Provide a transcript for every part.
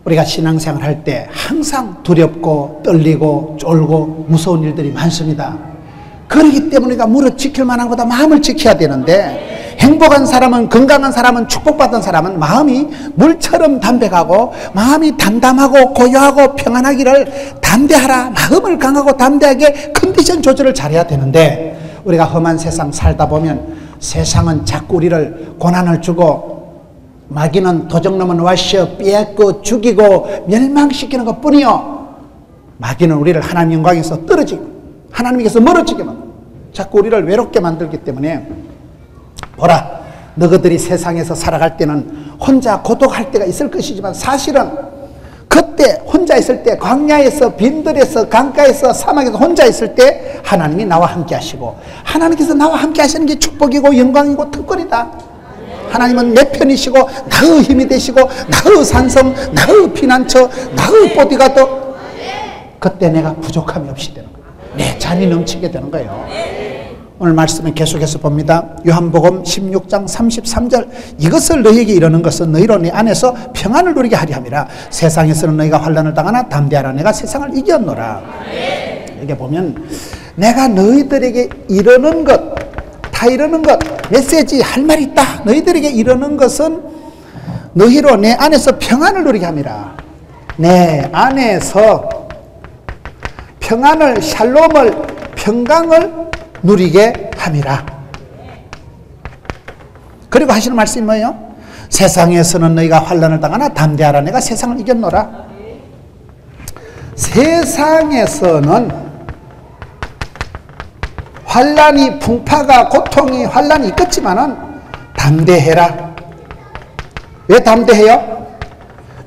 우리가 신앙생활 할 때 항상 두렵고 떨리고 쫄고 무서운 일들이 많습니다. 그렇기 때문에 우리가 무릇 지킬 만한 것보다 마음을 지켜야 되는데, 행복한 사람은, 건강한 사람은, 축복받은 사람은 마음이 물처럼 담백하고 마음이 담담하고 고요하고 평안하기를 담대하라, 마음을 강하고 담대하게 컨디션 조절을 잘해야 되는데, 우리가 험한 세상 살다 보면 세상은 자꾸 우리를 고난을 주고 마귀는 도적놈은 와셔 빼앗고 죽이고 멸망시키는 것 뿐이요, 마귀는 우리를 하나님 영광에서 떨어지고 하나님께서 멀어지게 만들고 자꾸 우리를 외롭게 만들기 때문에, 보라, 너희들이 세상에서 살아갈 때는 혼자 고독할 때가 있을 것이지만 사실은 그때 혼자 있을 때, 광야에서 빈들에서 강가에서 사막에서 혼자 있을 때 하나님이 나와 함께 하시고, 하나님께서 나와 함께 하시는 게 축복이고 영광이고 특권이다. 하나님은 내 편이시고 나의 힘이 되시고 나의 산성, 나의 피난처, 나의 보디가드. 그때 내가 부족함이 없이 되는 거예요. 내 잔이 넘치게 되는 거예요. 오늘 말씀은 계속해서 봅니다. 요한복음 16장 33절, 이것을 너희에게 이르는 것은 너희로 내 안에서 평안을 누리게 하려 함이라. 세상에서는 너희가 환난을 당하나 담대하라, 내가 세상을 이겼노라. 여기 보면 내가 너희들에게 이르는 것, 다 이르는 것, 메시지 할 말이 있다. 너희들에게 이르는 것은 너희로 내 안에서 평안을 누리게 함이라. 내 안에서 평안을, 샬롬을, 평강을 누리게 함이라. 그리고 하시는 말씀이 뭐예요? 세상에서는 너희가 환난을 당하나 담대하라, 내가 세상을 이겼노라. 세상에서는 환난이, 풍파가, 고통이, 환난이 있겠지만은 담대해라. 왜 담대해요?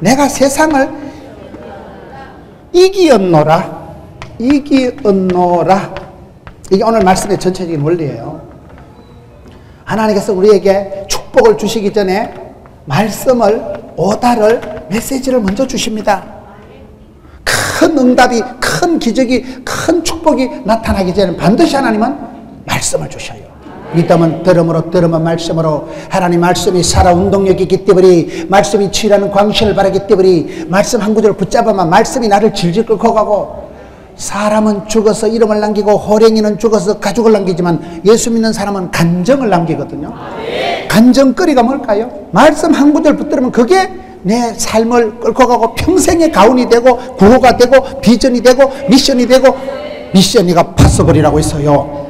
내가 세상을 이기었노라. 이기었노라. 이게 오늘 말씀의 전체적인 원리예요. 하나님께서 우리에게 축복을 주시기 전에 말씀을, 오다를, 메시지를 먼저 주십니다. 큰 응답이, 큰 기적이, 큰 축복이 나타나기 전에 반드시 하나님은 말씀을 주셔요. 믿음은 들음으로, 들음은 말씀으로. 하나님 말씀이 살아 운동력이 있기 때문에, 말씀이 치유하는 광신을 바라기 때문에 말씀 한 구절을 붙잡으면 말씀이 나를 질질 끌고 가고, 사람은 죽어서 이름을 남기고 호랭이는 죽어서 가죽을 남기지만 예수 믿는 사람은 간정을 남기거든요. 간정거리가 뭘까요? 말씀 한 구절 붙들으면 그게 내 삶을 끌고 가고 평생의 가운이 되고 구호가 되고 비전이 되고 미션이 되고, 미션이가 파서블이라고 있어요.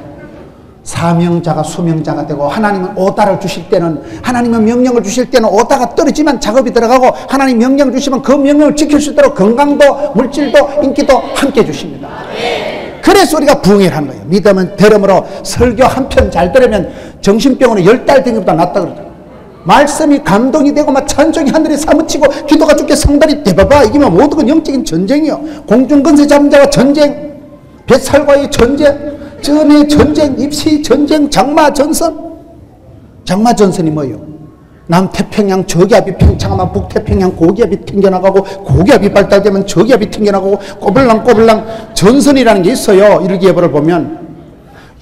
사명자가 수명자가 되고, 하나님은 오다를 주실 때는, 하나님은 명령을 주실 때는 오다가 떨어지면 작업이 들어가고, 하나님 명령을 주시면 그 명령을 지킬 수 있도록 건강도 물질도 인기도 함께 주십니다. 그래서 우리가 부흥회를 하는 거예요. 믿음은 들음으로. 설교 한 편 잘 들으면 정신병원에 10달 된 것보다 낫다 그러죠. 말씀이 감동이 되고 막 찬송이 하늘에 사무치고 기도가 죽게 성달이 대봐봐 이기면 모든 건 영적인 전쟁이요. 공중건세 잡은 자와 전쟁, 뱃살과의 전쟁, 전의 전쟁, 입시 전쟁, 장마전선. 장마전선이 뭐예요? 남태평양 저기압이 팽창하면 북태평양 고기압이 튕겨나가고, 고기압이 발달되면 저기압이 튕겨나가고, 꼬불랑꼬불랑 전선이라는 게 있어요. 일기예보를 보면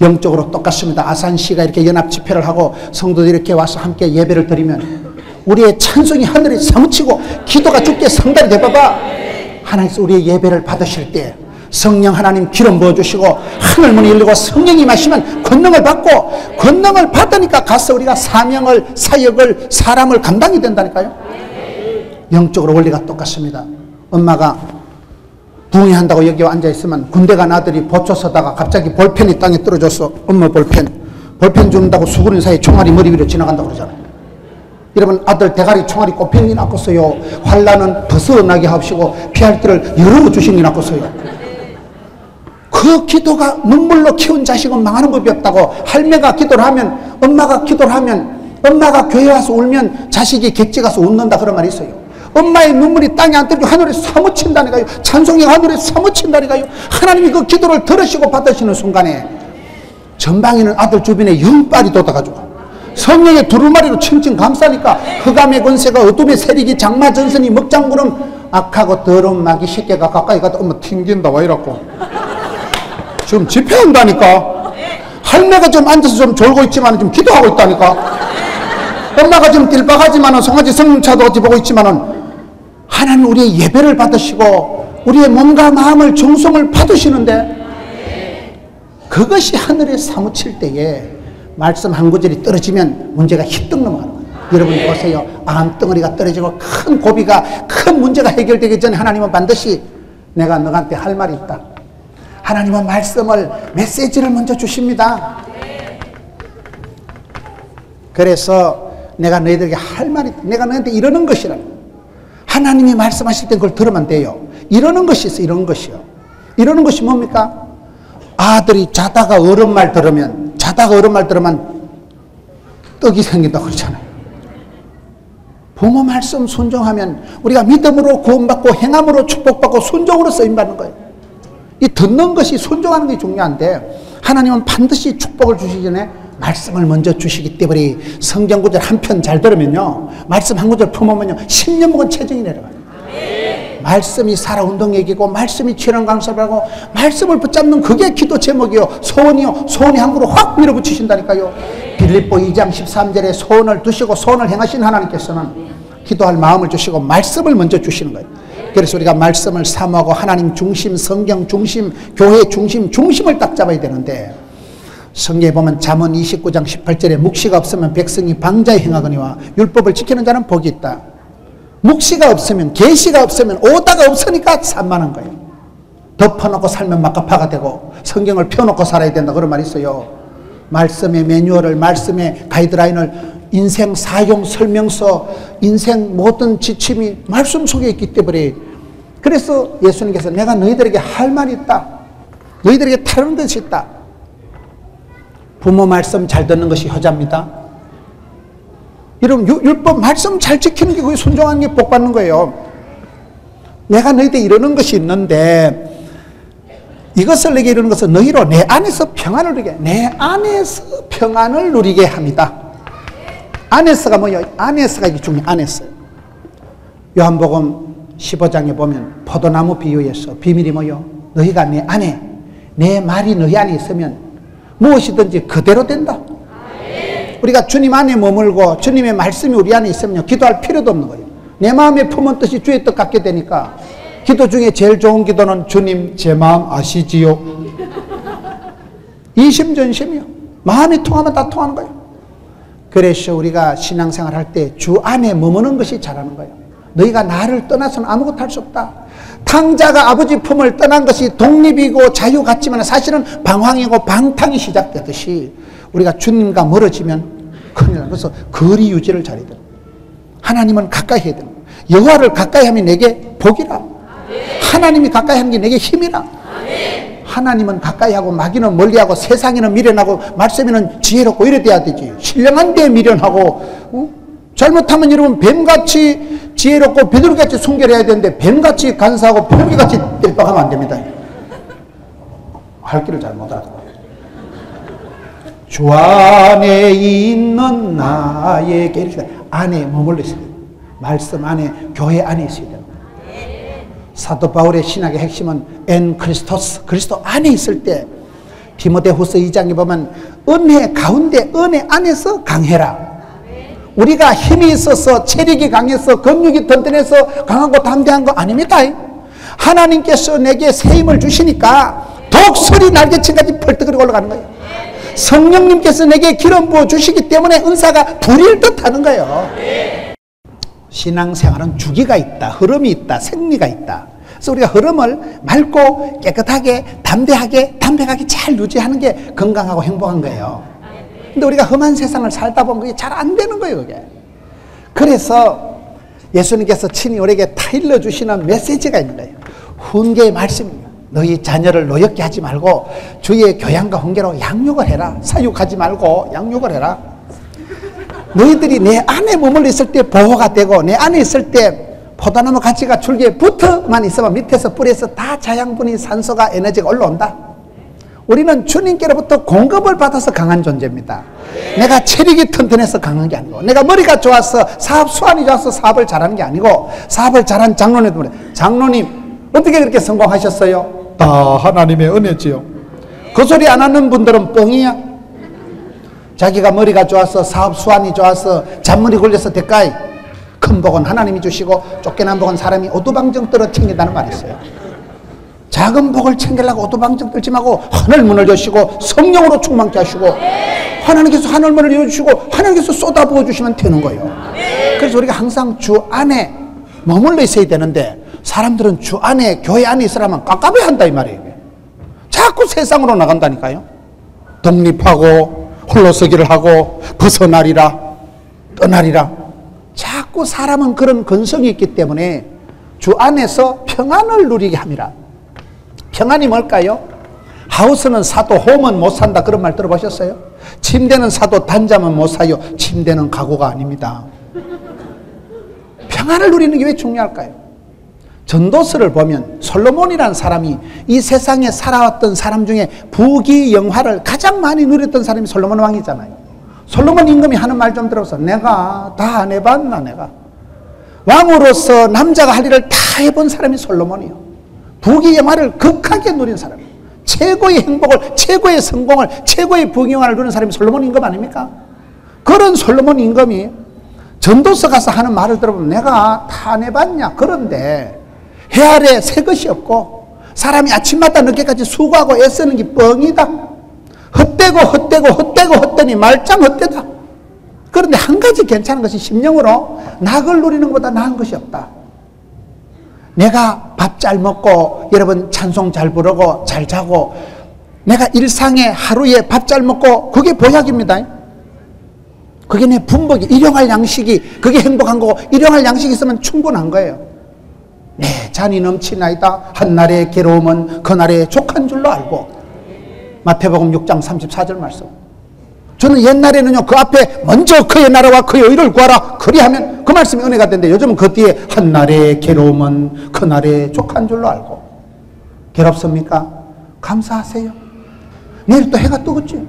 영적으로 똑같습니다. 아산시가 이렇게 연합 집회를 하고 성도들이 이렇게 와서 함께 예배를 드리면 우리의 찬송이 하늘에 사무치고 기도가 죽게 성달이 돼봐봐. 하나님께서 우리의 예배를 받으실 때 성령 하나님 기름 부어주시고 하늘문이 열리고 성령이 마시면 권능을 받고, 권능을 받으니까 가서 우리가 사명을, 사역을, 사람을 감당이 된다니까요. 영적으로 원리가 똑같습니다. 엄마가 부흥회한다고 여기 앉아있으면 군대 간 아들이 보초 서다가 갑자기 볼펜이 땅에 떨어졌어. 엄마 볼펜 주는다고 수그린 사이에 총알이 머리 위로 지나간다고 그러잖아요. 여러분, 아들 대가리 총알이 꼽힌 게 낫겠어요? 환난은 벗어나게 하시고 피할 길을 열어 주신 게 낫겠어요? 그 기도가 눈물로 키운 자식은 망하는 법이 없다고. 할매가 기도를 하면, 엄마가 기도를 하면, 엄마가 교회 와서 울면 자식이 객지 가서 웃는다, 그런 말이 있어요. 엄마의 눈물이 땅에 안 떨어지고 하늘에 사무친다니까요. 찬송이 하늘에 사무친다니까요. 하나님이 그 기도를 들으시고 받으시는 순간에 전방에는 아들 주변에 영빨이 돋아가지고 성령의 두루마리로 칭칭 감싸니까 흑암의 권세가, 어둠의 세력이, 장마전선이, 먹장구름, 악하고 더러운 마귀 새끼가 가까이 가도 엄마 튕긴다 와 이라고 지금 집회한다니까. 할매가 좀 앉아서 좀 졸고 있지만 좀 기도하고 있다니까. 엄마가 좀 띨박하지만은 송아지 성차도 어찌 보고 있지만은 하나님 우리의 예배를 받으시고 우리의 몸과 마음을 정성을 받으시는데 그것이 하늘에 사무칠 때에 말씀 한 구절이 떨어지면 문제가 휘떡 넘어가는 거예요. 여러분 보세요. 암덩어리가 떨어지고 큰 고비가 큰 문제가 해결되기 전에 하나님은 반드시 내가 너한테 할 말이 있다. 하나님은 말씀을 메시지를 먼저 주십니다. 그래서 내가 너희들에게 할 말이 있다. 내가 너희한테 이러는 것이라. 하나님이 말씀하실 때 그걸 들으면 돼요. 이러는 것이 있어. 이러는 것이요. 이러는 것이 뭡니까? 아들이 자다가 어른 말 들으면 떡이 생긴다고 그러잖아요. 부모 말씀 순종하면 우리가 믿음으로 구원받고 행함으로 축복받고 순종으로 쓰임받는 거예요. 이 듣는 것이 순종하는 게 중요한데 하나님은 반드시 축복을 주시기 전에 말씀을 먼저 주시기 때문에 성경 구절 한 편 잘 들으면요, 말씀 한 구절 품으면요 10년 먹은 체증이 내려가요. 말씀이 살아 운동액이고 말씀이 치료한 강사라고 말씀을 붙잡는 그게 기도 제목이요. 소원이요. 소원이 한 그루 확 밀어붙이신다니까요. 빌립보 2장 13절에 소원을 두시고 소원을 행하신 하나님께서는 기도할 마음을 주시고 말씀을 먼저 주시는 거예요. 그래서 우리가 말씀을 사모하고 하나님 중심, 성경 중심, 교회 중심, 중심을 딱 잡아야 되는데 성경에 보면 잠언 29장 18절에 묵시가 없으면 백성이 방자에 행하거니와 율법을 지키는 자는 복이 있다. 묵시가 없으면, 계시가 없으면, 오다가 없으니까 산만한 거예요. 덮어놓고 살면 막가파가 되고 성경을 펴놓고 살아야 된다 그런 말이 있어요. 말씀의 매뉴얼을, 말씀의 가이드라인을, 인생 사용 설명서, 인생 모든 지침이 말씀 속에 있기 때문에 그래서 예수님께서 내가 너희들에게 할 말이 있다. 너희들에게 다른 것이 있다. 부모 말씀 잘 듣는 것이 효자입니다. 여러분 율법 말씀 잘 지키는 게 그게 순종하는 게 복 받는 거예요. 내가 너희들 이러는 것이 있는데 이것을 내게 이루는 것은 너희로 내 안에서 평안을 누리게, 내 안에서 평안을 누리게 합니다. 안에서가 뭐예요? 안에서가 이게 중요해요. 안에서. 요한복음 15장에 보면 포도나무 비유에서 비밀이 뭐예요? 너희가 내 안에, 내 말이 너희 안에 있으면 무엇이든지 그대로 된다. 우리가 주님 안에 머물고 주님의 말씀이 우리 안에 있으면 기도할 필요도 없는 거예요. 내 마음에 품은 뜻이 주의 뜻 같게 되니까 기도 중에 제일 좋은 기도는 주님 제 마음 아시지요? 이심전심이요. 마음이 통하면 다 통하는 거예요. 그래서 우리가 신앙생활 할 때 주 안에 머무는 것이 잘하는 거예요. 너희가 나를 떠나서는 아무것도 할 수 없다. 탕자가 아버지 품을 떠난 것이 독립이고 자유 같지만 사실은 방황이고 방탕이 시작되듯이 우리가 주님과 멀어지면 큰일 나요. 그래서 거리 유지를 잘해야 돼요. 하나님은 가까이 해야 돼요. 여호와를 가까이 하면 내게 복이라. 하나님이 가까이 하는 게 내게 힘이라. 하나님은 가까이 하고 마귀는 멀리하고 세상에는 미련하고 말씀에는 지혜롭고 이래 돼야 되지. 신령한 데에 미련하고 잘못하면 여러분 뱀같이 지혜롭고 비둘기같이 순결해야 되는데 뱀같이 간사하고 비둘기같이 띨뻑하면 안 됩니다. 할 길을 잘 못 알아듣고 주 안에 있는 나에게 이렇게 안에 머물러 있어야 돼요. 말씀 안에, 교회 안에 있어야 돼요. 사도 바울의 신학의 핵심은 엔 크리스토스, 그리스도 안에 있을 때 디모데후서 2장에 보면 은혜 가운데, 은혜 안에서 강해라. 우리가 힘이 있어서 체력이 강해서 근육이 튼튼해서 강하고 담대한 거 아닙니다. 하나님께서 내게 새 힘을 주시니까 독수리 날개치까지 펄떡거리고 올라가는 거예요. 성령님께서 내게 기름 부어 주시기 때문에 은사가 불일 듯 하는 거예요. 신앙생활은 주기가 있다, 흐름이 있다, 생리가 있다. 그래서 우리가 흐름을 맑고 깨끗하게 담백하게 잘 유지하는 게 건강하고 행복한 거예요. 근데 우리가 험한 세상을 살다 보면 그게 잘 안 되는 거예요, 그게. 그래서 예수님께서 친히 우리에게 타일러 주시는 메시지가 있는 거예요. 훈계의 말씀입니다. 너희 자녀를 노엽게 하지 말고 주의 교양과 훈계로 양육을 해라. 사육하지 말고 양육을 해라. 너희들이 내 안에 머물러 있을 때 보호가 되고 내 안에 있을 때 포도나무 가지가 줄기에 붙어만 있으면 밑에서 뿌리에서 다 자양분이 산소가 에너지가 올라온다. 우리는 주님께로부터 공급을 받아서 강한 존재입니다. 내가 체력이 튼튼해서 강한 게 아니고 내가 머리가 좋아서 사업 수완이 좋아서 사업을 잘하는 게 아니고 사업을 잘한 장로님도 그래. 장로님 어떻게 그렇게 성공하셨어요? 다 하나님의 은혜지요. 그 소리 안 하는 분들은 뻥이야. 자기가 머리가 좋아서 사업 수완이 좋아서 잔머리 굴려서 대가이 큰 복은 하나님이 주시고 쫓겨난 복은 사람이 오두방정 떨어 챙긴다는 말이 있어요. 작은 복을 챙기려고 오두방정 떨지 말고 하늘문을 여시고 성령으로 충만케 하시고 하나님께서 하늘문을 열어주시고 하나님께서 쏟아부어 주시면 되는 거예요. 그래서 우리가 항상 주 안에 머물러 있어야 되는데 사람들은 주 안에 교회 안에 있으라면 깝깝해 한다 이 말이에요. 자꾸 세상으로 나간다니까요. 독립하고 홀로서기를 하고 벗어나리라 떠나리라. 자꾸 사람은 그런 근성이 있기 때문에 주 안에서 평안을 누리게 합니다. 평안이 뭘까요? 하우스는 사도 홈은 못 산다 그런 말 들어보셨어요? 침대는 사도 단잠은 못 사요. 침대는 가구가 아닙니다. 평안을 누리는 게 왜 중요할까요? 전도서를 보면 솔로몬이라는 사람이 이 세상에 살아왔던 사람 중에 부귀영화를 가장 많이 누렸던 사람이 솔로몬 왕이잖아요. 솔로몬 임금이 하는 말 좀 들어서 내가 다 안 해봤나 내가. 왕으로서 남자가 할 일을 다 해본 사람이 솔로몬이요. 부귀영화를 극하게 누린 사람, 최고의 행복을, 최고의 성공을, 최고의 부귀영화를 누린 사람이 솔로몬 임금 아닙니까? 그런 솔로몬 임금이 전도서 가서 하는 말을 들어보면 내가 다 안 해봤냐. 그런데 해 아래 새 것이 없고 사람이 아침마다 늦게까지 수고하고 애쓰는 게 뻥이다. 헛되고 말짱 헛되다. 그런데 한 가지 괜찮은 것이 심령으로 낙을 누리는 것보다 나은 것이 없다. 내가 밥 잘 먹고 여러분 찬송 잘 부르고 잘 자고 내가 일상에 하루에 밥 잘 먹고 그게 보약입니다. 그게 내 분복이 일용할 양식이 그게 행복한 거고 일용할 양식이 있으면 충분한 거예요. 내 잔이 넘치나이다. 한날의 괴로움은 그날의 족한 줄로 알고. 마태복음 6장 34절 말씀. 저는 옛날에는요 그 앞에 먼저 그의 나라와 그의 의를 구하라 그리하면 그 말씀이 은혜가 되는데 요즘은 그 뒤에 한날의 괴로움은 그날의 족한 줄로 알고. 괴롭습니까? 감사하세요. 내일 또 해가 뜨겠지.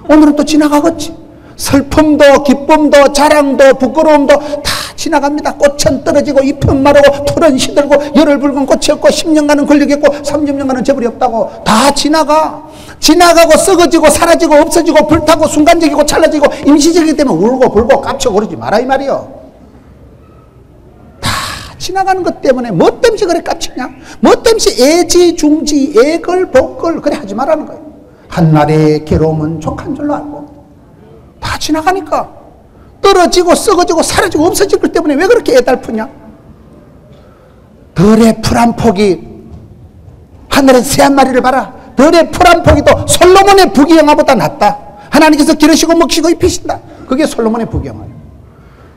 오늘은 또 지나가겠지. 슬픔도 기쁨도 자랑도 부끄러움도 다 지나갑니다. 꽃은 떨어지고 잎은 마르고 풀은 시들고 열흘 붉은 꽃이 없고 10년간은 걸리겠고 30년간은 재물이 없다고. 다 지나가고 썩어지고 사라지고 없어지고 불타고 순간적이고 찰나지고 임시적이기 때문에 울고 불고 깝쳐 오르지 마라 이 말이요. 다 지나가는 것 때문에 뭐 때문에 그래 깝치냐. 뭐 때문에 애지중지 애걸복걸 그래 하지 말라는 거예요. 한날의 괴로움은 족한 줄로 알고. 다 지나가니까 떨어지고 썩어지고 사라지고 없어질 것 때문에 왜 그렇게 애달프냐. 덜의 풀 한 폭이 하늘에 새 한 마리를 봐라. 덜의 풀 한 폭이도 솔로몬의 부귀영화보다 낫다. 하나님께서 기르시고 먹이시고 입히신다. 그게 솔로몬의 부귀영화예요.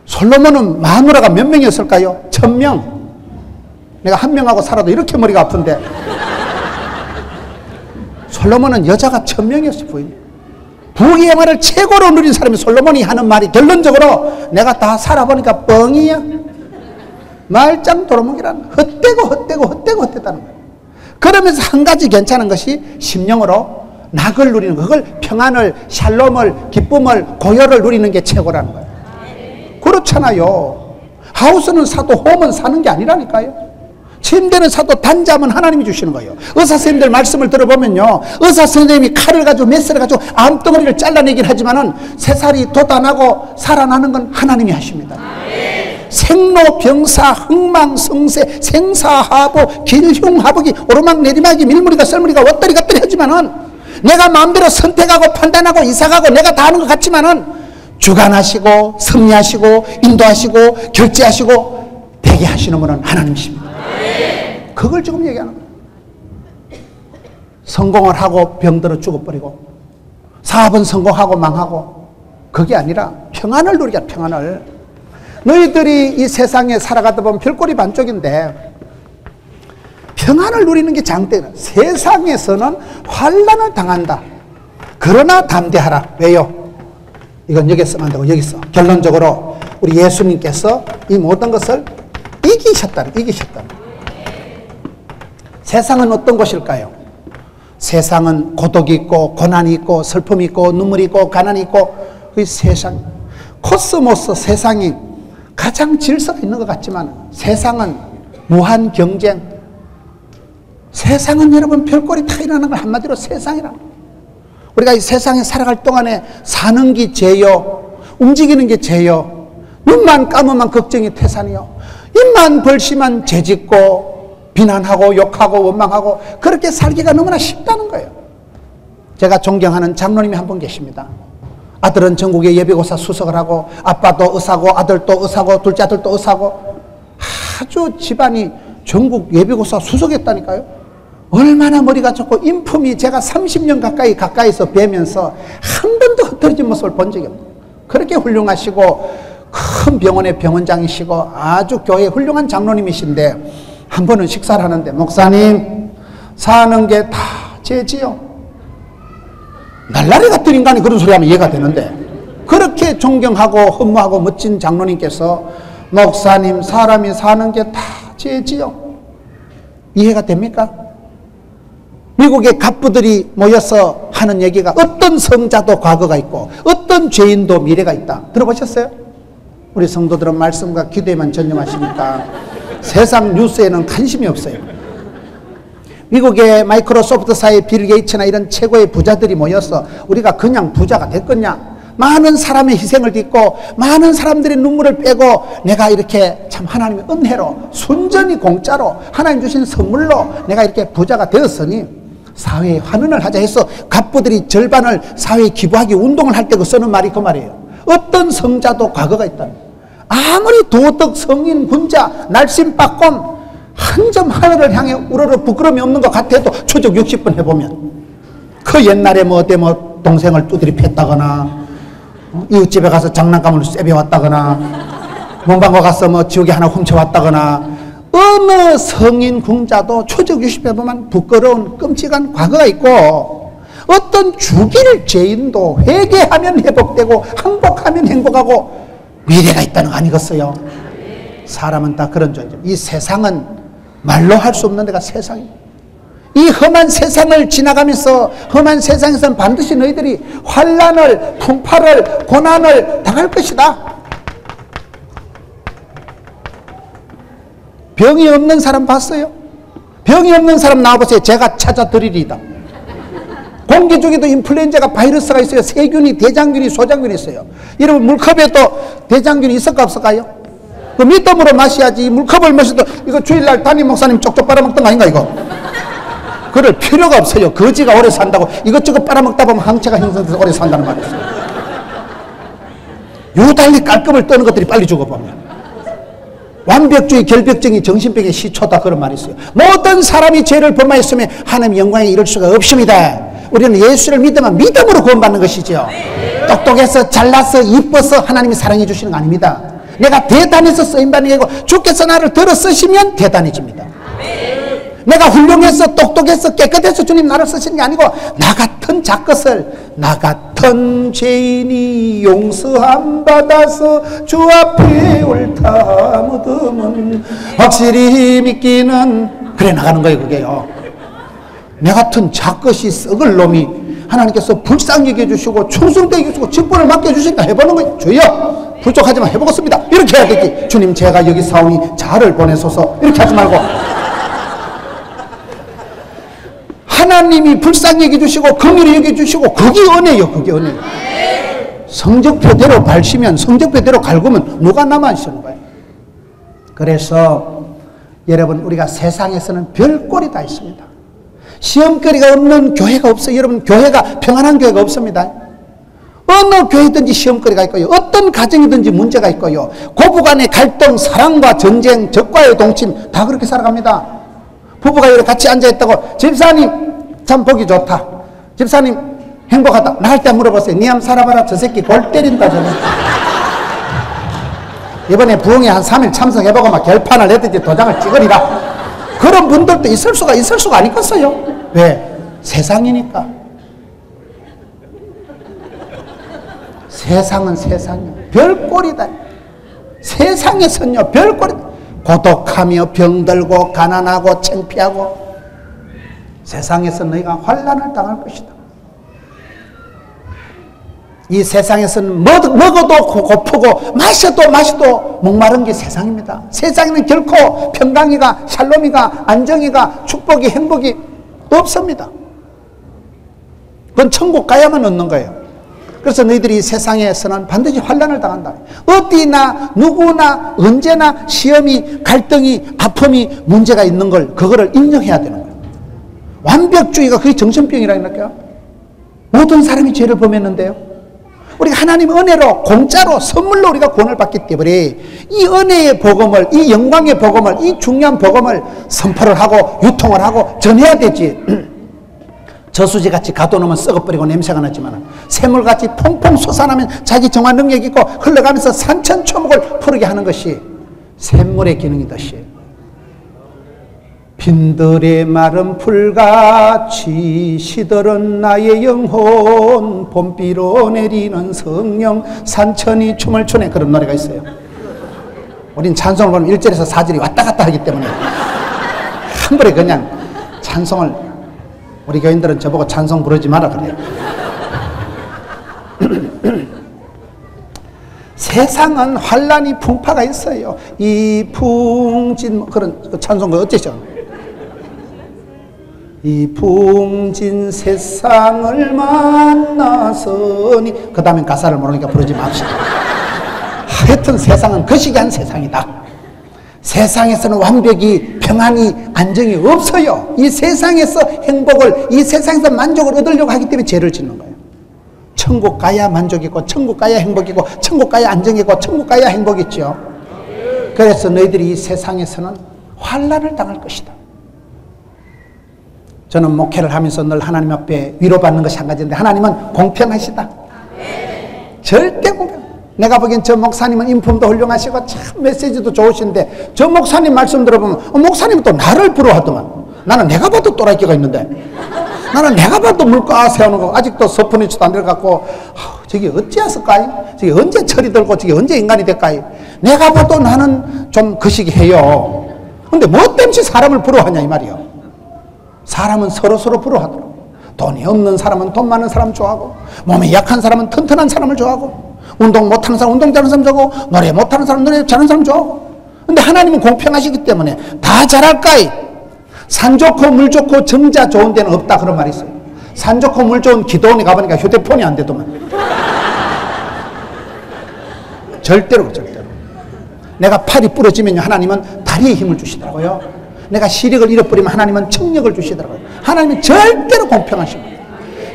솔로몬은 마누라가 몇 명이었을까요? 1000명. 내가 한 명하고 살아도 이렇게 머리가 아픈데 솔로몬은 여자가 1000명이었어요. 부인이. 부귀영화를 최고로 누린 사람이 솔로몬이 하는 말이 결론적으로 내가 다 살아보니까 뻥이야. 말짱 도루묵이라는 헛되다는 거예요. 그러면서 한 가지 괜찮은 것이 심령으로 낙을 누리는 거. 그걸 평안을 샬롬을 기쁨을 고요를 누리는 게 최고라는 거예요. 그렇잖아요. 하우스는 사도 홈은 사는 게 아니라니까요. 침대는 사도 단잠은 하나님이 주시는 거예요. 의사 선생님들 말씀을 들어보면요 의사 선생님이 칼을 가지고 메스를 가지고 암덩어리를 잘라내긴 하지만은 새살이 돋아나고 살아나는 건 하나님이 하십니다. 생로병사 흥망성쇠 생사하보 길흉하복이 오르막내리막이 밀무리가 썰무리가 왔다리 갔다리 하지만은 내가 마음대로 선택하고 판단하고 이사가고 내가 다 하는 것 같지만은 주관하시고 섭리하시고 인도하시고 결제하시고 되게 하시는 분은 하나님이십니다. 그걸 지금 얘기하는 거예요. 성공을 하고 병들어 죽어버리고 사업은 성공하고 망하고 그게 아니라 평안을 누리자. 평안을. 너희들이 이 세상에 살아가다 보면 별꼴이 반쪽인데 평안을 누리는 게 장대는. 세상에서는 환난을 당한다. 그러나 담대하라. 왜요? 이건 여기 쓰면 안 되고 여기 써. 결론적으로 우리 예수님께서 이 모든 것을 이기셨다. 세상은 어떤 곳일까요? 세상은 고독이 있고 고난이 있고 슬픔이 있고 눈물이 있고 가난이 있고 그 세상 코스모스 세상이 가장 질서가 있는 것 같지만 세상은 무한 경쟁. 세상은 여러분 별꼴이 다 일어나는 걸 한마디로 세상이라. 우리가 이 세상에 살아갈 동안에 사는 게 죄요, 움직이는 게 죄요, 눈만 감으면 걱정이 태산이요. 입만 벌시면 죄짓고 비난하고 욕하고 원망하고 그렇게 살기가 너무나 쉽다는 거예요. 제가 존경하는 장로님이 한 분 계십니다. 아들은 전국의 예비고사 수석을 하고 아빠도 의사고 아들도 의사고 둘째 아들도 의사고 아주 집안이 전국 예비고사 수석했다니까요. 얼마나 머리가 좋고 인품이 제가 30년 가까이서 뵈면서 한 번도 흐트러진 모습을 본 적이 없어요. 그렇게 훌륭하시고 큰 병원의 병원장이시고 아주 교회의 훌륭한 장로님이신데 한 번은 식사를 하는데 목사님 사는 게 다 죄지요. 날라리 같은 인간이 그런 소리 하면 이해가 되는데 그렇게 존경하고 헌무하고 멋진 장로님께서 목사님 사람이 사는 게 다 죄지요. 이해가 됩니까? 미국의 갑부들이 모여서 하는 얘기가 어떤 성자도 과거가 있고 어떤 죄인도 미래가 있다. 들어보셨어요? 우리 성도들은 말씀과 기도에만 전념하시니까 세상 뉴스에는 관심이 없어요. 미국의 마이크로소프트사의 빌 게이츠나 이런 최고의 부자들이 모여서 우리가 그냥 부자가 됐겠냐? 많은 사람의 희생을 딛고 많은 사람들의 눈물을 빼고 내가 이렇게 참 하나님의 은혜로 순전히 공짜로 하나님 주신 선물로 내가 이렇게 부자가 되었으니 사회에 환원을 하자 해서 갑부들이 절반을 사회에 기부하기 운동을 할 때 그 쓰는 말이 그 말이에요. 어떤 성자도 과거가 있다는 거예요. 아무리 도덕 성인 군자 날씬빠꼼 한 점 하늘을 향해 우러러 부끄러움이 없는 것 같아도 추적 60번 해보면 그 옛날에 뭐 어때 뭐 동생을 두드리 팼다거나 이웃집에 가서 장난감을 쎄배웠다거나 문방구 가서 뭐 지우개 하나 훔쳐왔다거나 어느 성인 군자도 추적 60번 보면 부끄러운 끔찍한 과거가 있고 어떤 죽일 죄인도 회개하면 회복되고 항복하면 행복하고 미래가 있다는 거 아니겠어요? 사람은 다 그런 존재. 이 세상은 말로 할 수 없는 데가 세상입니다. 이 험한 세상을 지나가면서 험한 세상에서는 반드시 너희들이 환난을, 풍파를, 고난을 당할 것이다. 병이 없는 사람 봤어요? 병이 없는 사람 나와보세요. 제가 찾아드리리다. 공기 중에도 인플루엔자가 바이러스가 있어요. 세균이, 대장균이, 소장균이 있어요. 여러분 물컵에도 대장균이 있을까 없을까요? 그 밑덤으로 마셔야지. 물컵을 마셔도 이거 주일날 담임 목사님 쪽쪽 빨아먹던 거 아닌가 이거? 그럴 필요가 없어요. 거지가 오래 산다고 이것저것 빨아먹다 보면 항체가 형성돼서 오래 산다는 말이 있어요. 유달리 깔끔을 떠는 것들이 빨리 죽어보면 완벽주의 결벽증이 정신병의 시초다 그런 말이 있어요. 모든 사람이 죄를 범하였으면 하나님의 영광에 이를 수가 없습니다. 우리는 예수를 믿으면 믿음으로 구원받는 것이죠. 똑똑해서 잘나서 이뻐서 하나님이 사랑해 주시는 거 아닙니다. 내가 대단해서 쓰임받는 게 아니고 주께서 나를 들어 쓰시면 대단해집니다. 내가 훌륭해서 똑똑해서 깨끗해서 주님 나를 쓰시는 게 아니고 나 같은 작것을 나 같은 죄인이 용서함 받아서 주 앞에 옳다 믿음은 확실히 믿기는 그래 나가는 거예요. 그게요. 내 같은 작것이 썩을 놈이 하나님께서 불쌍히 여겨주시고 충성되게 해주시고 직분을 맡겨주시니까 해보는 거예요. 주여 불족하지만 해보겠습니다. 이렇게 해야 되지. 주님 제가 여기 사오니 자를 보내소서 이렇게 하지 말고 하나님이 불쌍히 여겨주시고 긍휼히 여겨주시고 그게 은혜예요. 그게 은혜. 성적표대로 발시면 성적표대로 갈구면 누가 남아있는 거예요. 그래서 여러분 우리가 세상에서는 별꼴이 다 있습니다. 시험거리가 없는 교회가 없어요. 여러분 교회가 평안한 교회가 없습니다. 어느 교회든지 시험거리가 있고요. 어떤 가정이든지 문제가 있고요. 고부간의 갈등, 사랑과 전쟁, 적과의 동침 다 그렇게 살아갑니다. 부부가 이렇게 같이 앉아있다고 집사님 참 보기 좋다. 집사님 행복하다. 나 할 때 물어보세요. 니 한번 살아봐라. 저 새끼 골 때린다. 저는. 이번에 부흥회 한 3일 참석해보고 막 결판을 내든지 도장을 찍으리라. 그런 분들도 있을 수가 아니겠어요? 왜? 세상이니까. 세상은 세상이요. 별꼴이다. 세상에서는요, 별꼴이다. 고독하며 병들고 가난하고 창피하고 세상에서 너희가 환난을 당할 것이다. 이 세상에서는 먹어도 고프고 마셔도 목마른 게 세상입니다. 세상에는 결코 평강이가 샬롬이가 안정이가 축복이 행복이 없습니다. 그건 천국 가야만 얻는 거예요. 그래서 너희들이 세상에서는 반드시 환난을 당한다. 어디나 누구나 언제나 시험이, 갈등이, 아픔이, 문제가 있는 걸, 그거를 인정해야 되는 거예요. 완벽주의가 그게 정신병이라니까요. 모든 사람이 죄를 범했는데요. 우리가 하나님 은혜로, 공짜로, 선물로 우리가 구원을 받기 때문에 이 은혜의 복음을, 이 영광의 복음을, 이 중요한 복음을 선포를 하고 유통을 하고 전해야 되지. 저수지같이 가둬놓으면 썩어버리고 냄새가 나지만 샘물같이 퐁퐁 솟아나면 자기 정화 능력이 있고 흘러가면서 산천초목을 푸르게 하는 것이 샘물의 기능이듯이, 빈들의 마른 풀같이 시들은 나의 영혼, 봄비로 내리는 성령 산천이 춤을 추네, 그런 노래가 있어요. 우린 찬송을 보면 1절에서 4절이 왔다 갔다 하기 때문에 한 번에 그냥 찬송을, 우리 교인들은 저보고 찬송 부르지 마라 그래요. 세상은 환란이 풍파가 있어요. 이 풍진, 그런 찬송가 어째죠? 이 풍진 세상을 만나서니, 그 다음엔 가사를 모르니까 부르지 맙시다. 하여튼 세상은 거시기한 세상이다. 세상에서는 완벽이, 평안이, 안정이 없어요. 이 세상에서 행복을, 이 세상에서 만족을 얻으려고 하기 때문에 죄를 짓는 거예요. 천국 가야 만족이고, 천국 가야 행복이고, 천국 가야 안정이고, 천국 가야 행복이죠. 그래서 너희들이 이 세상에서는 환난을 당할 것이다. 저는 목회를 하면서 늘 하나님 앞에 위로받는 것이 한 가지인데, 하나님은 공평하시다. 절대 공평. 내가 보기엔 저 목사님은 인품도 훌륭하시고 참 메시지도 좋으신데, 저 목사님 말씀 들어보면 목사님은 또 나를 부러워하더만. 나는 내가 봐도 또라이끼가 있는데, 나는 내가 봐도 물가 세우는 거 아직도 서프니치도 안 들어갔고, 저게 어찌했을까요? 저게 언제 철이 들고 저게 언제 인간이 될까요? 내가 봐도 나는 좀 거시기해요. 근데 뭐 때문에 사람을 부러워하냐 이 말이요. 사람은 서로 부러워하더라고. 돈이 없는 사람은 돈 많은 사람 좋아하고, 몸이 약한 사람은 튼튼한 사람을 좋아하고, 운동 못하는 사람 운동 잘하는 사람 좋아하고, 노래 못하는 사람 노래 잘하는 사람 좋아하고. 근데 하나님은 공평하시기 때문에 다 잘할까이? 산 좋고 물 좋고 정자 좋은 데는 없다, 그런 말이 있어요. 산 좋고 물 좋은 기도원에 가보니까 휴대폰이 안 되더만. 절대로. 내가 팔이 부러지면 하나님은 다리에 힘을 주시더라고요. 내가 시력을 잃어버리면 하나님은 청력을 주시더라고요. 하나님은 절대로 공평하십니다.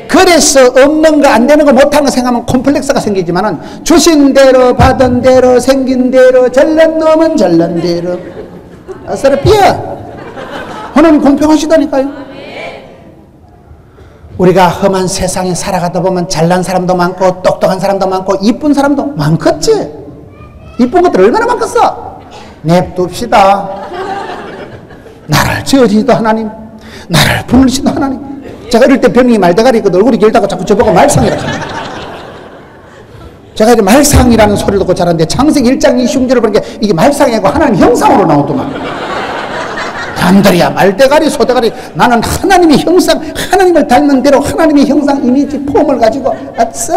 그래서 없는 거, 안 되는 거, 못하는 거 생각하면 콤플렉스가 생기지만은, 주신 대로 받은 대로 생긴 대로 잘난 놈은 잘난 대로 아싸라피야. 하나님 공평하시다니까요. 우리가 험한 세상에 살아가다 보면 잘난 사람도 많고 똑똑한 사람도 많고 이쁜 사람도 많겠지. 이쁜 것들 얼마나 많겠어. 냅둡시다. 나를 지어주시도 하나님, 나를 부르시도 하나님. 제가 이럴 때 병이 말대가리거든. 얼굴이 길다고 자꾸 저보고 말상이라고 합니다. 제가 이제 말상이라는 소리를 듣고 자랐는데, 창세기 1장 20절을 보니까 이게 말상이 아니고 하나님 형상으로 나오더만. 남들이야 말대가리 소대가리, 나는 하나님의 형상, 하나님을 닮은 대로 하나님의 형상, 이미지, 폼을 가지고 아싸.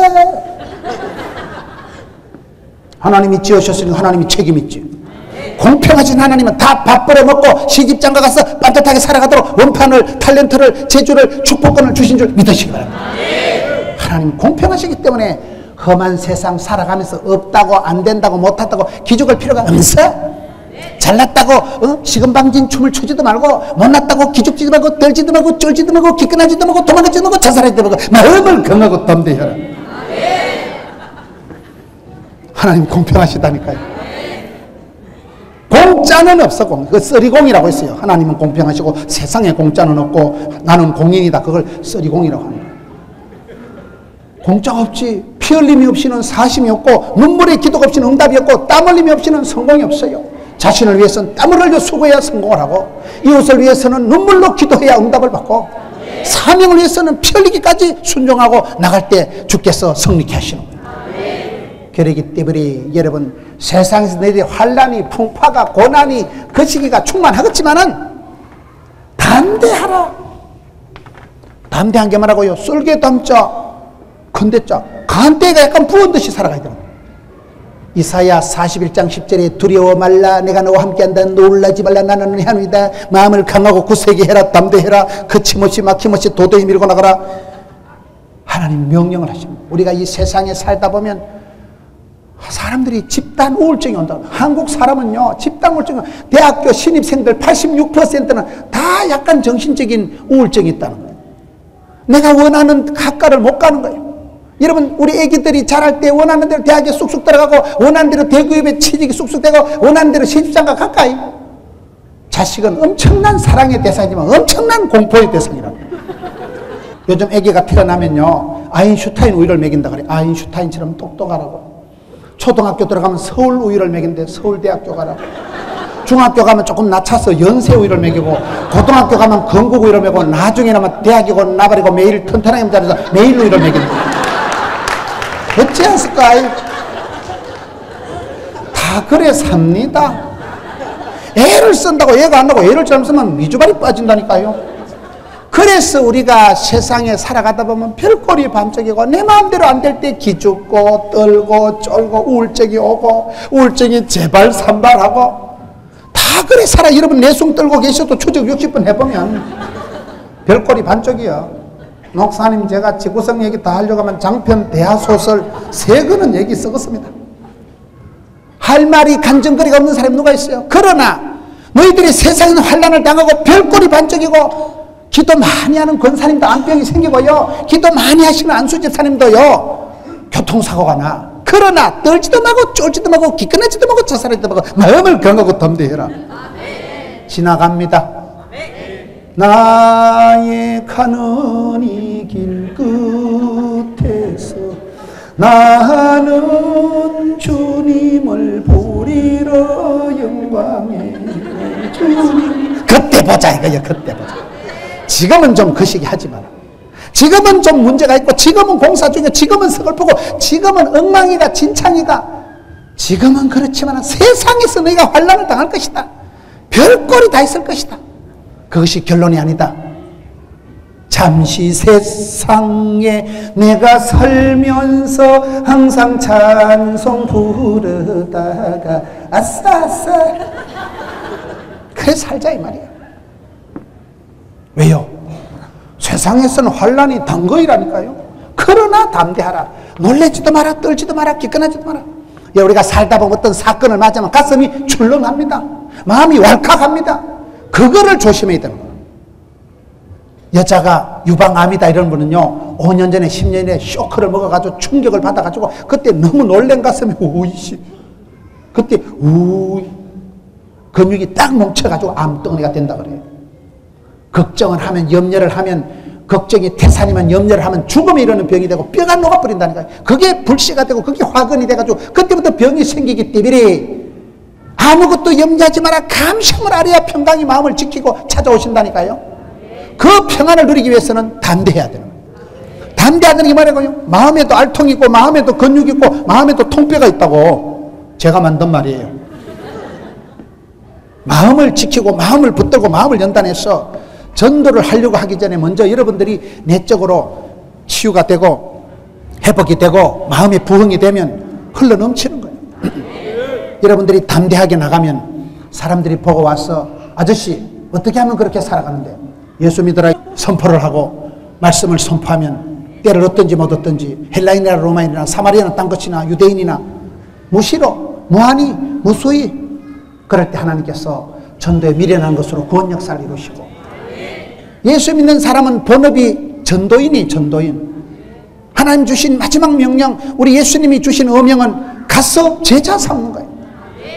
하나님이 지으셨으니 하나님이 책임있지. 공평하신 하나님은 다 밥 벌어먹고 시집장가 가서 빤듯하게 살아가도록 원판을, 탤런트를, 재주를, 축복권을 주신 줄 믿으시기 바랍니다. 하나님 공평하시기 때문에 험한 세상 살아가면서 없다고, 안 된다고, 못한다고 기죽을 필요가 없어. 잘났다고 시금방진 춤을 추지도 말고, 못났다고 기죽지도 말고, 떨지도 말고, 쫄지도 말고, 기끈하지도 말고, 도망가지도 말고, 자살하지도 말고, 마음을 강하고 담대하라. 하나님 공평하시다니까요. 공짜는 없어. 그 쓰리공이라고 했어요. 하나님은 공평하시고 세상에 공짜는 없고 나는 공인이다. 그걸 쓰리공이라고 하는 거예요. 공짜가 없지. 피 흘림이 없이는 사심이 없고, 눈물의 기도가 없이는 응답이 없고, 땀 흘림이 없이는 성공이 없어요. 자신을 위해서는 땀을 흘려 수고해야 성공을 하고, 이웃을 위해서는 눈물로 기도해야 응답을 받고, 사명을 위해서는 피 흘리기까지 순종하고 나갈 때 주께서 승리케 하시는 거예요. 그러기 때문에 여러분, 세상에서 너희들이 환란이, 풍파가, 고난이, 그 시기가 충만하겠지만은 담대하라. 담대한 게 말하고요, 쏠개 담자, 큰대자, 간대가 약간 부은 듯이 살아가야 됩니다. 이사야 41장 10절에 두려워 말라, 내가 너와 함께한다, 놀라지 말라, 나는 네 하나님이다. 마음을 강하고 굳세게 해라, 담대해라, 그침없이 막힘없이 도도히 밀고 나가라. 하나님 명령을 하십니다. 우리가 이 세상에 살다 보면 사람들이 집단 우울증이 온다. 한국 사람은요, 집단 우울증, 대학교 신입생들 86%는 다 약간 정신적인 우울증이 있다는 거예요. 내가 원하는 학과를 못 가는 거예요. 여러분, 우리 애기들이 자랄 때 원하는 대로 대학에 쑥쑥 들어가고, 원하는 대로 대기업에 취직이 쑥쑥 되고, 원하는 대로 시집장가 가까이. 자식은 엄청난 사랑의 대상이지만 엄청난 공포의 대상이랍니다. 요즘 애기가 태어나면요, 아인슈타인 우유를 먹인다 그래. 아인슈타인처럼 똑똑하라고. 초등학교 들어가면 서울 우유를 먹인대. 서울대학교 가라고. 중학교 가면 조금 낮춰서 연세 우유를 먹이고, 고등학교 가면 건국 우유를 먹이고, 나중에는 대학이고 나발이고 매일 튼튼하게 자라서 매일 우유를 먹인대. 어찌 했을까? 다 그래 삽니다. 애를 쓴다고 애가 안 나고 애를 잘못 쓰면 미주발이 빠진다니까요. 그래서 우리가 세상에 살아가다 보면 별꼴이 반짝이고, 내 마음대로 안 될 때 기죽고 떨고 쫄고 우울증이 오고, 우울증이 재발산발하고, 다 그래 살아. 여러분 내숭 떨고 계셔도 추적 60번 해보면 별꼴이 반쪽이요. 목사님, 제가 지구성 얘기 다 하려고 하면 장편 대하소설 3권은 얘기 썩었습니다. 할 말이 간증거리가 없는 사람이 누가 있어요? 그러나 너희들이 세상에서 환난을 당하고 별꼴이 반쪽이고, 기도 많이 하는 권사님도 암병이 생기고요, 기도 많이 하시는 안수집사님도요 교통사고가 나. 그러나 떨지도 말고 쫄지도 말고 기꺼내지도 말고 자살하지도 말고 마음을 강하고 담대해라. 지나갑니다. 나의 가는 이 길 끝에서 나는 주님을 보리라. 영광의 주님. 그때 보자 이거요. 그때 보자. 지금은 좀 거시기 하지 마라. 지금은 좀 문제가 있고, 지금은 공사 중이고, 지금은 서글프고, 지금은 엉망이다 진창이다. 지금은 그렇지만 세상에서 너희가 환난을 당할 것이다. 별꼴이 다 있을 것이다. 그것이 결론이 아니다. 잠시 세상에 내가 살면서 항상 찬송 부르다가 아싸 그래 살자 이 말이야. 왜요? 세상에서는 환난이 단 거이라니까요. 그러나 담대하라. 놀래지도 마라. 떨지도 마라. 기꺼나지도 마라. 우리가 살다 보면 어떤 사건을 맞으면 가슴이 출렁합니다. 마음이 왈칵합니다. 그거를 조심해야 되는 거예요. 여자가 유방암이다 이런 분은요, 5년 전에 10년 전에 쇼크를 먹어가지고 충격을 받아가지고 그때 너무 놀란 가슴이 우이씨, 그때 근육이 딱 뭉쳐가지고 암덩어리가 된다 그래요. 걱정을 하면, 염려를 하면, 걱정이 태산이면 염려를 하면 죽음에 이르는 병이 되고 뼈가 녹아버린다니까요. 그게 불씨가 되고 그게 화근이 돼가지고 그때부터 병이 생기기 때문에 아무것도 염려하지 마라. 감성을 알아야 평강이 마음을 지키고 찾아오신다니까요. 그 평안을 누리기 위해서는 담대해야 되는 거예요. 담대하다는 게 말이고요, 마음에도 알통이 있고 마음에도 근육이 있고 마음에도 통뼈가 있다고 제가 만든 말이에요. 마음을 지키고 마음을 붙들고 마음을 연단해서 전도를 하려고 하기 전에 먼저 여러분들이 내적으로 치유가 되고 회복이 되고 마음의 부흥이 되면 흘러넘치는 거예요. 여러분들이 담대하게 나가면 사람들이 보고 와서, 아저씨 어떻게 하면 그렇게 살아가는데, 예수 믿으라 선포를 하고 말씀을 선포하면 때를 얻든지 못 얻든지, 헬라인이나 로마인이나 사마리아나 딴 것이나 유대인이나 무시로 무한히 무수히, 그럴 때 하나님께서 전도에 미련한 것으로 구원 역사를 이루시고, 예수 믿는 사람은 본업이 전도인이 전도인. 하나님 주신 마지막 명령, 우리 예수님이 주신 어명은 가서 제자 삼는 거예요.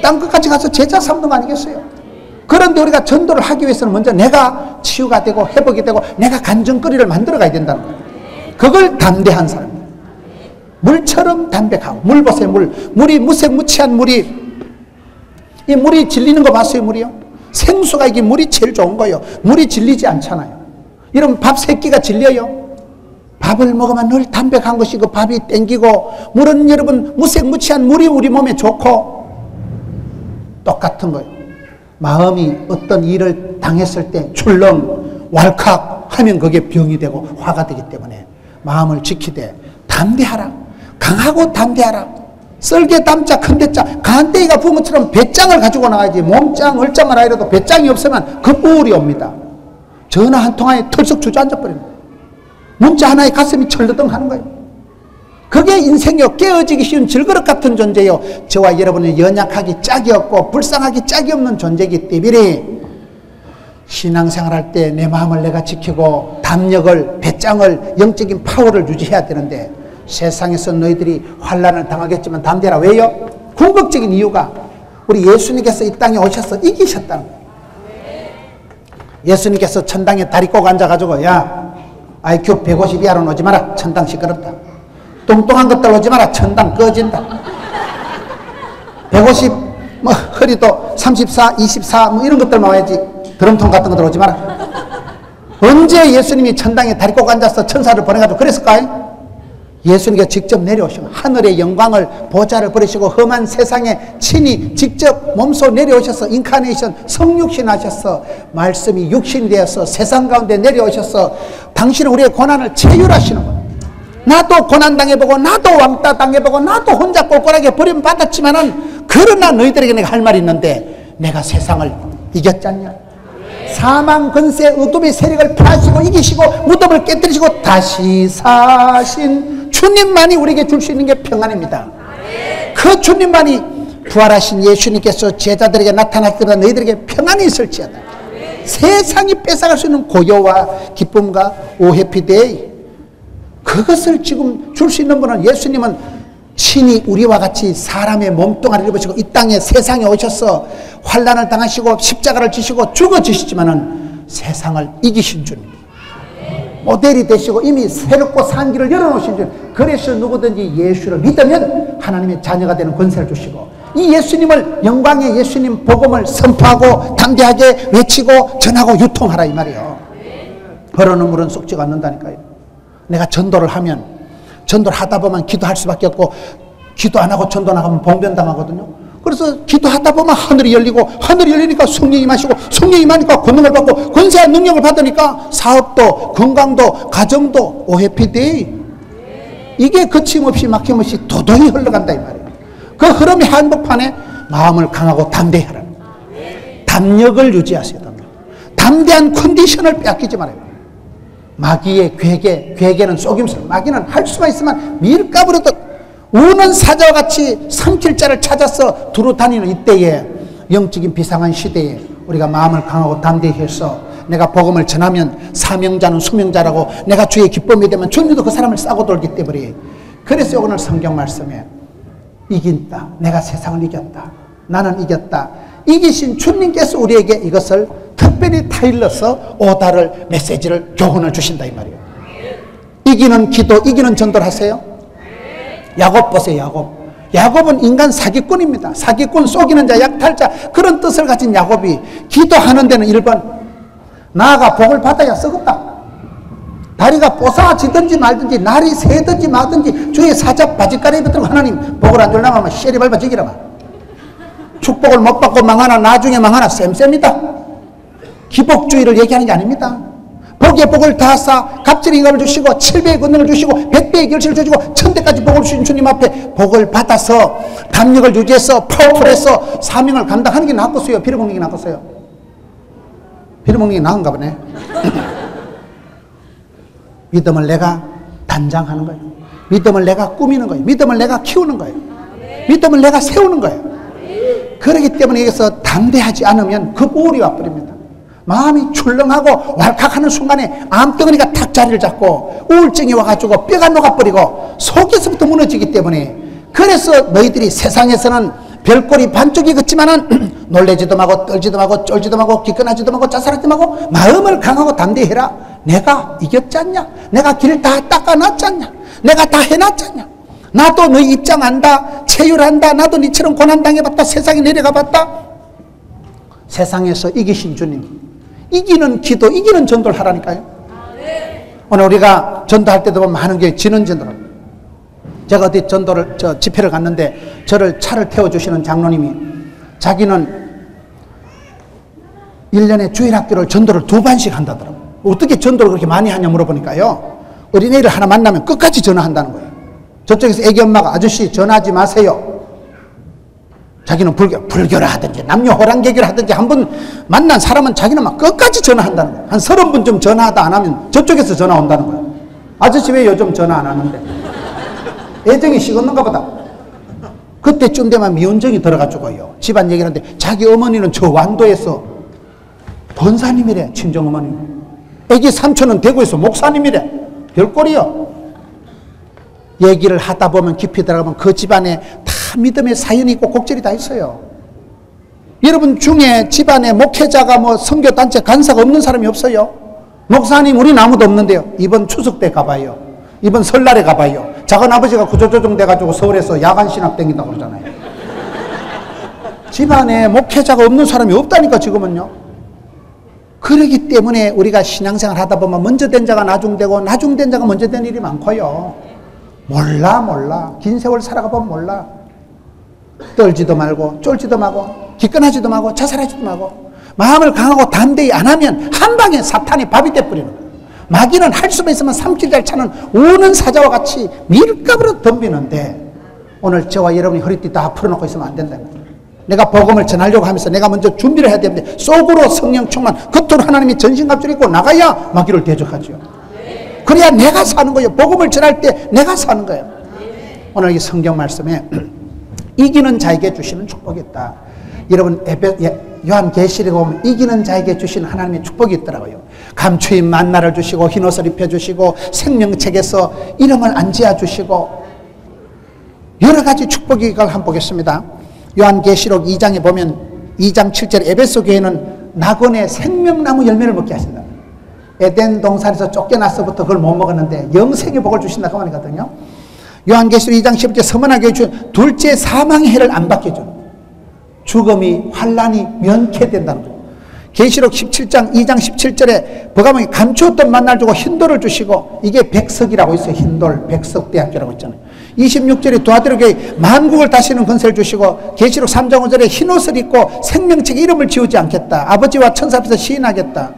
땅 끝까지 가서 제자 삼는 거 아니겠어요? 그런데 우리가 전도를 하기 위해서는 먼저 내가 치유가 되고 회복이 되고 내가 간증거리를 만들어 가야 된다는 거예요. 그걸 담대한 사람입니다. 물처럼 담백하고, 물 보세요. 물이 무색무취한 물이, 이 물이 질리는 거 봤어요? 물이요? 생수가 이게 물이 제일 좋은 거예요. 물이 질리지 않잖아요. 여러분 밥 3끼가 질려요? 밥을 먹으면 늘 담백한 것이고 밥이 땡기고, 물은 여러분 무색무취한 물이 우리 몸에 좋고, 똑같은 거예요. 마음이 어떤 일을 당했을 때 출렁 왈칵 하면 그게 병이 되고 화가 되기 때문에 마음을 지키되 담대하라. 강하고 담대하라. 썰개 담자 큰대자, 간대기가 부모처럼 배짱을 가지고 나가야지. 몸짱 얼짱을 하더라도 배짱이 없으면 그 우울이 옵니다. 전화 한 통화에 털썩 주저앉아 버립니다. 문자 하나에 가슴이 철르덩 하는 거예요. 그게 인생이요. 깨어지기 쉬운 질그릇 같은 존재요. 저와 여러분은 연약하기 짝이 없고 불쌍하기 짝이 없는 존재이기 때문에 신앙생활할 때 내 마음을 내가 지키고 담력을, 배짱을, 영적인 파워를 유지해야 되는데 세상에서 너희들이 환난을 당하겠지만 담대라. 왜요? 궁극적인 이유가 우리 예수님께서 이 땅에 오셔서 이기셨다는 거예요. 예수님께서 천당에 다리 꼭 앉아가지고 야 IQ 150 이하로는 오지 마라. 천당 시끄럽다. 뚱뚱한 것들 오지 마라. 천당 꺼진다. 150 뭐 허리도 34, 24 뭐 이런 것들만 와야지. 드럼통 같은 것들 오지 마라. 언제 예수님이 천당에 다리 꼭 앉아서 천사를 보내가지고 그랬을까요? 예수님께서 직접 내려오시고 하늘의 영광을 보좌를 버리시고 험한 세상에 친히 직접 몸소 내려오셔서 인카네이션 성육신 하셔서 말씀이 육신이 되어서 세상 가운데 내려오셔서 당신은 우리의 고난을 체휼하시는 거예요. 나도 고난 당해보고 나도 왕따 당해보고 나도 혼자 꼴꼴하게 버림받았지만은 그러나 너희들에게 내가 할 말이 있는데 내가 세상을 이겼지 않냐? 사망 권세 어둠의 세력을 파시고 이기시고 무덤을 깨뜨리시고 다시 사신 주님만이 우리에게 줄 수 있는 게 평안입니다. 그 주님만이 부활하신 예수님께서 제자들에게 나타날 때마다 너희들에게 평안이 있을지어다. 세상이 뺏어갈 수 있는 고요와 기쁨과 오 해피데이 그것을 지금 줄 수 있는 분은 예수님은 친히 우리와 같이 사람의 몸뚱아리를 입으시고 이 땅에 세상에 오셔서 환난을 당하시고 십자가를 지시고 죽어지시지만은 세상을 이기신 주님 모델이 되시고 이미 새롭고 산 길을 열어놓으신 주님 그래서 누구든지 예수를 믿으면 하나님의 자녀가 되는 권세를 주시고 이 예수님을 영광의 예수님 복음을 선포하고 담대하게 외치고 전하고 유통하라 이 말이에요. 흐르는 물은 썩지가 않는다니까요. 내가 전도를 하면 전도를 하다 보면 기도할 수밖에 없고 기도 안 하고 전도 나가면 봉변당하거든요. 그래서 기도하다 보면 하늘이 열리고 하늘이 열리니까 성령이 임하시고 성령이 임하니까 권능을 받고 권세와 능력을 받으니까 사업도 건강도 가정도 오해피데이 이게 거침없이 막힘없이 도동이 흘러간다 이 말이에요. 그 흐름의 한복판에 마음을 강하고 담대히 하라. 담력을 유지하세요. 담대한 컨디션을 빼앗기지 말아요. 마귀의 괴계는 속임수, 마귀는 할 수만 있으면 밀가부르듯 우는 사자와 같이 삼킬 자를 찾아서 두루 다니는 이때에 영적인 비상한 시대에 우리가 마음을 강하고 담대히 해서 내가 복음을 전하면 사명자는 수명자라고 내가 주의 기쁨이 되면 주님도 그 사람을 싸고 돌기 때문에 그래서 오늘 성경 말씀에 이긴다. 내가 세상을 이겼다. 나는 이겼다. 이기신 주님께서 우리에게 이것을 특별히 타일러서 오다를 메시지를 교훈을 주신다 이 말이에요. 이기는 기도 이기는 전도를 하세요. 야곱 보세요. 야곱은 인간 사기꾼입니다. 사기꾼 속이는 자 약탈자 그런 뜻을 가진 야곱이 기도하는 데는 1번 나아가 복을 받아야 썩었다. 다리가 뽀사지든지 말든지 날이 새든지 마든지 주의 사자 바짓가리에 붙들고 하나님 복을 안 줄라면 하면 쉐리 밟아 지기라마. 축복을 못 받고 망하나 나중에 망하나 쌤쌤이다. 기복주의를 얘기하는 게 아닙니다. 복의 복을 다하사 갑절의 인감을 주시고 7배의 권능을 주시고 100배의 결실을 주시고 1000대까지 복을 주신 주님 앞에 복을 받아서 담력을 유지해서 파워풀해서 사명을 감당하는 게 낫겠어요? 피를 먹는 게 낫겠어요? 피를 먹는 게 나은가 보네. 믿음을 내가 단장하는 거예요. 믿음을 내가 꾸미는 거예요. 믿음을 내가 키우는 거예요. 믿음을 내가 세우는 거예요. 그렇기 때문에 여기서 담대하지 않으면 급우울이 와버립니다. 마음이 출렁하고 왈칵하는 순간에 암덩어리가 탁 자리를 잡고 우울증이 와가지고 뼈가 녹아버리고 속에서부터 무너지기 때문에 그래서 너희들이 세상에서는 별꼴이 반쪽이 걷지만은 놀래지도 마고 떨지도 마고 쫄지도 마고 기권하지도 마고 자살하지도 마고 마음을 강하고 담대해라. 내가 이겼지 않냐? 내가 길 다 닦아놨지 않냐? 내가 다 해놨지 않냐? 나도 너희 입장 안다. 체휼한다. 나도 니처럼 고난당해봤다. 세상에 내려가봤다. 세상에서 이기신 주님 이기는 기도 이기는 전도를 하라니까요. 오늘 우리가 전도할 때도 보면 많은 게 지는 전도를 제가 어디 전도를 집회를 갔는데 저를 차를 태워주시는 장로님이 자기는 1년에 주일학교를 전도를 2번씩 한다더라고요. 어떻게 전도를 그렇게 많이 하냐 물어보니까요. 어린애를 하나 만나면 끝까지 전화한다는 거예요. 저쪽에서 애기 엄마가 아저씨 전화하지 마세요. 자기는 불교를 하든지 남녀 호랑개교를 하든지 한 번 만난 사람은 자기는 막 끝까지 전화한다는 거예요. 한 30분 좀 전화하다 안 하면 저쪽에서 전화 온다는 거예요. 아저씨 왜 요즘 전화 안 하는데? 애정이 식었는가 보다. 그때쯤 되면 미운정이 들어가지고요. 집안 얘기를 하는데 자기 어머니는 저 완도에서 권사님이래. 친정어머니. 애기 삼촌은 대구에서 목사님이래. 별꼴이요. 얘기를 하다 보면 깊이 들어가면 그 집안에 다 믿음의 사연이 있고 곡절이 다 있어요. 여러분 중에 집안에 목회자가 뭐 선교단체 간사가 없는 사람이 없어요. 목사님 우리는 아무도 없는데요. 이번 추석 때 가봐요. 이번 설날에 가봐요. 작은아버지가 구조조정 돼가지고 서울에서 야간 신학 댕긴다고 그러잖아요. 집안에 목회자가 없는 사람이 없다니까 지금은요. 그러기 때문에 우리가 신앙생활 하다 보면 먼저 된 자가 나중되고 나중된 자가 먼저 된 일이 많고요. 몰라. 긴 세월 살아가 보면 몰라. 떨지도 말고 쫄지도 말고 기권하지도 말고 자살하지도 말고 마음을 강하고 담대히 안 하면 한 방에 사탄이 밥이 돼버리는 거예요. 마귀는 할 수만 있으면 삼킬 잘 차는 우는 사자와 같이 밀가부로 덤비는데 오늘 저와 여러분이 허리띠 다 풀어놓고 있으면 안 된다는 거예요. 내가 복음을 전하려고 하면서 내가 먼저 준비를 해야 되는데 속으로 성령 충만 겉으로 하나님이 전신갑주를 입고 나가야 마귀를 대적하죠. 그래야 내가 사는 거예요. 복음을 전할 때 내가 사는 거예요. 오늘 이 성경 말씀에 이기는 자에게 주시는 축복이 있다. 여러분 요한계시록에 보면 이기는 자에게 주시는 하나님의 축복이 있더라고요. 감추인 만나를 주시고 흰옷을 입혀주시고 생명책에서 이름을 안 지어주시고 여러 가지 축복이 이걸 한번 보겠습니다. 요한계시록 2장에 보면 2장 7절 에베소 교회는 낙원의 생명나무 열매를 먹게 하신다. 에덴 동산에서 쫓겨나서부터 그걸 못 먹었는데 영생의 복을 주신다고 하거든요. 요한계시록 2장 11절 서머나 교회 주 둘째 사망의 해를 안 받게 해줘. 죽음이 환란이 면케된다는 거예요. 계시록 17장 2장 17절에 버가몽이 감추었던 만날 주고 흰돌을 주시고 이게 백석이라고 있어요. 흰돌 백석대학교라고 있잖아요. 26절에 두아디로 교회 만국을 다스리는 권세를 주시고 계시록 3장 5절에 흰옷을 입고 생명책에 이름을 지우지 않겠다. 아버지와 천사 앞에서 시인하겠다.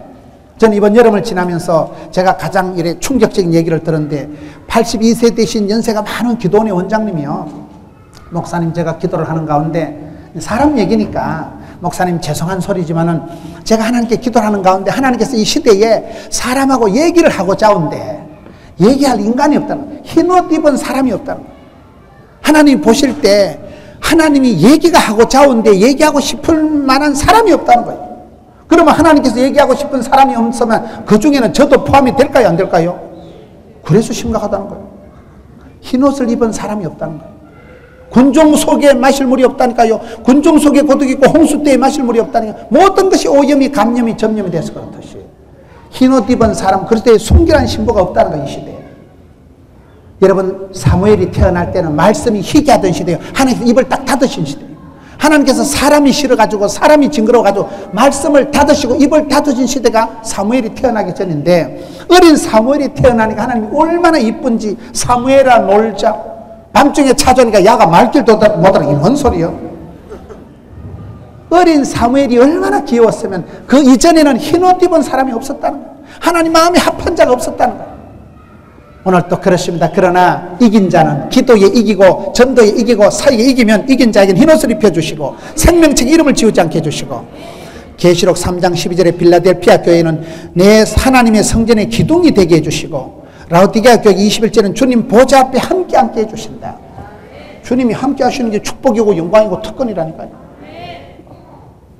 저는 이번 여름을 지나면서 제가 가장 이래 충격적인 얘기를 들었는데 82세 되신 연세가 많은 기도원의 원장님이요. 목사님 제가 기도를 하는 가운데 사람 얘기니까 목사님 죄송한 소리지만은 제가 하나님께 기도를 하는 가운데 하나님께서 이 시대에 사람하고 얘기를 하고자 하는데 얘기할 인간이 없다는 거예요. 흰옷 입은 사람이 없다는 거예요. 하나님 보실 때 하나님이 얘기가 하고자 하는데 얘기하고 싶을 만한 사람이 없다는 거예요. 그러면 하나님께서 얘기하고 싶은 사람이 없으면 그 중에는 저도 포함이 될까요? 안 될까요? 그래서 심각하다는 거예요. 흰옷을 입은 사람이 없다는 거예요. 군종 속에 마실 물이 없다니까요. 군종 속에 고독이 있고 홍수대에 마실 물이 없다니까요. 모든 것이 오염이 감염이 점염이 돼서 그렇듯이 흰옷 입은 사람 그럴 때 순결한 신부가 없다는 거예요. 이 시대에. 여러분 사무엘이 태어날 때는 말씀이 희귀하던 시대예요. 하나님께서 입을 딱 닫으신 시대예요. 하나님께서 사람이 싫어가지고 사람이 징그러워가지고 말씀을 닫으시고 입을 닫으신 시대가 사무엘이 태어나기 전인데 어린 사무엘이 태어나니까 하나님이 얼마나 이쁜지 사무엘아 놀자. 밤중에 찾아오니까 야가 말길도 못 알아. 이 뭔 소리요? 어린 사무엘이 얼마나 귀여웠으면 그 이전에는 흰옷 입은 사람이 없었다는 거예요. 하나님 마음이 합한 자가 없었다는 거예요. 오늘 또 그렇습니다. 그러나 이긴 자는 기도에 이기고 전도에 이기고 사역에 이기면 이긴 자에게는 흰옷을 입혀주시고 생명책 이름을 지우지 않게 해주시고 계시록 3장 12절에 빌라델피아 교회는 내 하나님의 성전의 기둥이 되게 해주시고 라오디게아 교회 21절은 주님 보좌 앞에 함께 해주신다. 주님이 함께 하시는 게 축복이고 영광이고 특권이라니까요.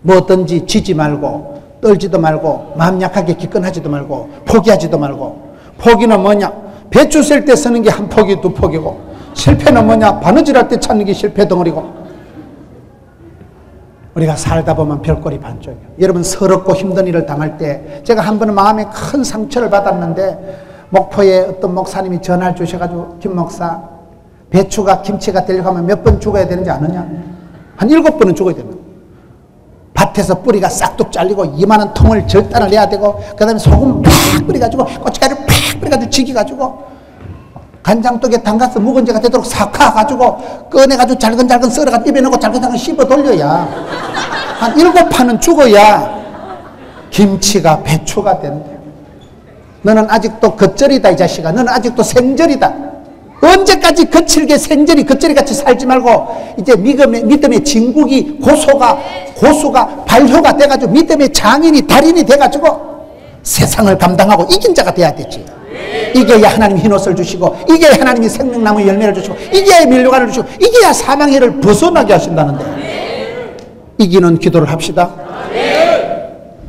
뭐든지 지지 말고 떨지도 말고 마음 약하게 기권하지도 말고 포기하지도 말고. 포기는 뭐냐? 배추 셀 때 쓰는 게 한 포기 두 포기고 실패는 뭐냐? 바느질할 때 찾는 게 실패 덩어리고. 우리가 살다 보면 별꼴이 반쪽이에요. 여러분 서럽고 힘든 일을 당할 때 제가 한 번은 마음에 큰 상처를 받았는데 목포에 어떤 목사님이 전화를 주셔가지고 김 목사 배추가 김치가 되려고 하면 몇 번 죽어야 되는지 아느냐? 한 7번은 죽어야 됩니다. 밭에서 뿌리가 싹둑 잘리고 이만한 통을 절단을 해야 되고 그 다음에 소금 팍 뿌려가지고 고춧가루 팍 뿌려가지고 지기가지고 간장독에 담가서 묵은지가 되도록 삭아가지고 꺼내가지고 잘근잘근 썰어가지고 입에 넣고 잘근잘근 씹어 돌려야 한 7판은 죽어야 김치가 배추가 된대. 너는 아직도 겉절이다 이 자식아. 너는 아직도 생절이다. 언제까지 거칠게 생절이 겉절이같이 살지 말고 이제 믿음의 진국이 고수가 발효가 돼가지고 믿음의 장인이 달인이 돼가지고 세상을 감당하고 이긴 자가 돼야 되지. 이겨야 하나님이 흰옷을 주시고, 이겨야 하나님이 생명나무 열매를 주시고, 이겨야 밀류관을 주시고, 이겨야 사망의 해를 벗어나게 하신다는데, 이기는 기도를 합시다.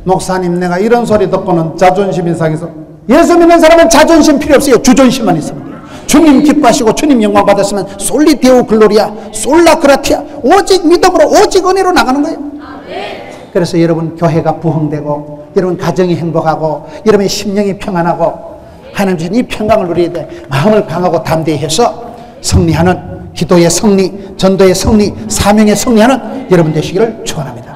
목사님, 내가 이런 소리 듣고는 자존심이 상해서, 예수 믿는 사람은 자존심 필요 없어요. 주존심만 있으면 돼요. 주님 기뻐하시고 주님 영광 받았으면 솔리 데오 글로리아, 솔라 그라티아, 오직 믿음으로, 오직 은혜로 나가는 거예요. 그래서 여러분 교회가 부흥되고, 여러분 가정이 행복하고, 여러분의 심령이 평안하고, 하나님 주신 이 평강을 누려야 돼. 마음을 강하고 담대히 해서 승리하는, 기도의 승리, 전도의 승리, 사명의 승리하는 여러분 되시기를 축원합니다.